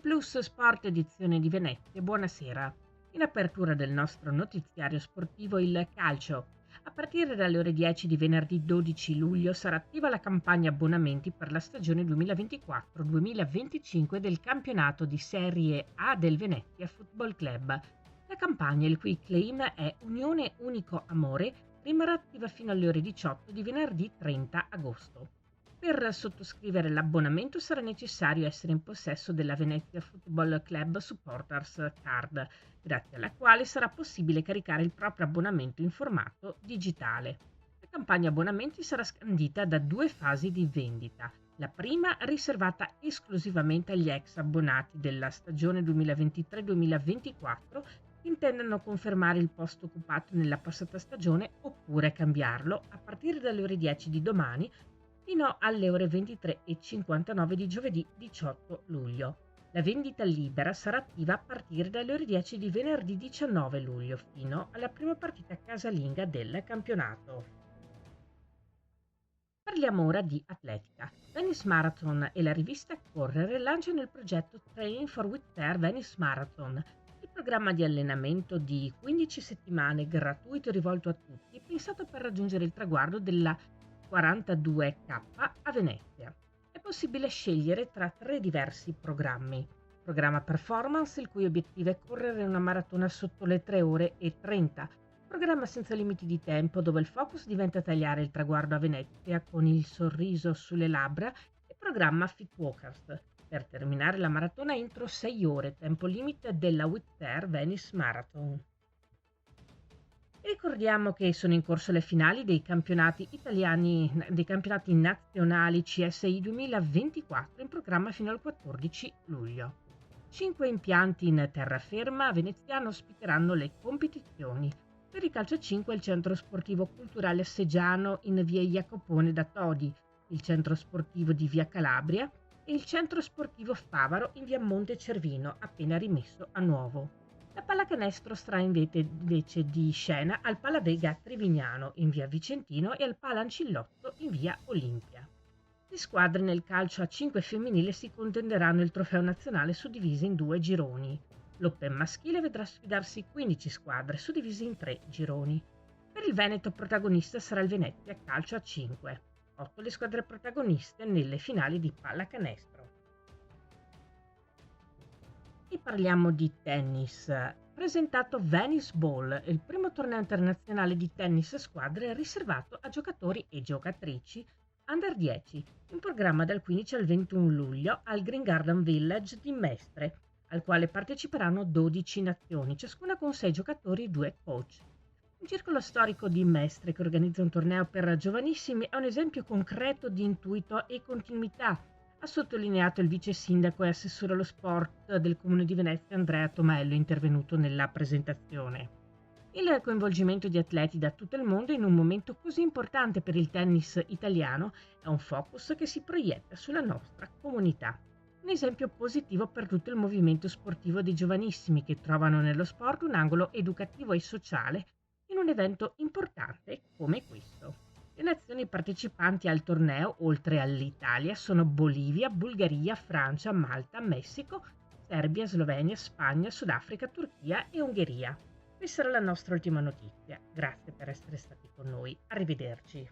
Flux Sport edizione di Venezia, buonasera. In apertura del nostro notiziario sportivo il calcio. A partire dalle ore 10 di venerdì 12 luglio sarà attiva la campagna abbonamenti per la stagione 2024-2025 del campionato di Serie A del Venezia Football Club. La campagna, il cui claim è Unione Unico Amore, rimarrà attiva fino alle ore 18 di venerdì 30 agosto. Per sottoscrivere l'abbonamento sarà necessario essere in possesso della Venezia Football Club Supporters Card, grazie alla quale sarà possibile caricare il proprio abbonamento in formato digitale. La campagna abbonamenti sarà scandita da due fasi di vendita. La prima riservata esclusivamente agli ex abbonati della stagione 2023-2024 che intendano confermare il posto occupato nella passata stagione oppure cambiarlo a partire dalle ore 10 di domani fino alle ore 23:59 di giovedì 18 luglio. La vendita libera sarà attiva a partire dalle ore 10 di venerdì 19 luglio fino alla prima partita casalinga del campionato. Parliamo ora di atletica. Venice Marathon e la rivista Correre lanciano il progetto Training for With Fair Venice Marathon, il programma di allenamento di 15 settimane gratuito rivolto a tutti, pensato per raggiungere il traguardo della 42K a Venezia. È possibile scegliere tra tre diversi programmi. Programma Performance, il cui obiettivo è correre una maratona sotto le 3 ore e 30. Programma senza limiti di tempo, dove il focus diventa tagliare il traguardo a Venezia con il sorriso sulle labbra. E programma Fit Walkers, per terminare la maratona entro 6 ore, tempo limite della Whitfair Venice Marathon. Ricordiamo che sono in corso le finali dei campionati nazionali CSI 2024 in programma fino al 14 luglio. 5 impianti in terraferma a Veneziano ospiteranno le competizioni. Per il calcio 5 il centro sportivo culturale Seggiano in via Jacopone da Todi, il centro sportivo di via Calabria e il centro sportivo Favaro in via Monte Cervino, appena rimesso a nuovo. La pallacanestro starà invece di scena al Pala Vega Trivignano in via Vicentino e al Pala Ancillotto in via Olimpia. Le squadre nel calcio a 5 femminile si contenderanno il trofeo nazionale suddivise in 2 gironi. L'Open maschile vedrà sfidarsi 15 squadre suddivise in 3 gironi. Per il Veneto protagonista sarà il Venezia calcio a 5. 8 le squadre protagoniste nelle finali di pallacanestro. E parliamo di tennis. Presentato Venice Ball, il primo torneo internazionale di tennis a squadre riservato a giocatori e giocatrici under 10, in programma dal 15 al 21 luglio al Green Garden Village di Mestre, al quale parteciperanno 12 nazioni, ciascuna con 6 giocatori e 2 coach. Un circolo storico di Mestre che organizza un torneo per giovanissimi è un esempio concreto di intuito e continuità, ha sottolineato il vice sindaco e assessore allo sport del comune di Venezia Andrea Tomaello, intervenuto nella presentazione. Il coinvolgimento di atleti da tutto il mondo in un momento così importante per il tennis italiano è un focus che si proietta sulla nostra comunità. Un esempio positivo per tutto il movimento sportivo dei giovanissimi che trovano nello sport un angolo educativo e sociale in un evento importante come questo. Le nazioni partecipanti al torneo, oltre all'Italia, sono Bolivia, Bulgaria, Francia, Malta, Messico, Serbia, Slovenia, Spagna, Sudafrica, Turchia e Ungheria. Questa era la nostra ultima notizia. Grazie per essere stati con noi. Arrivederci.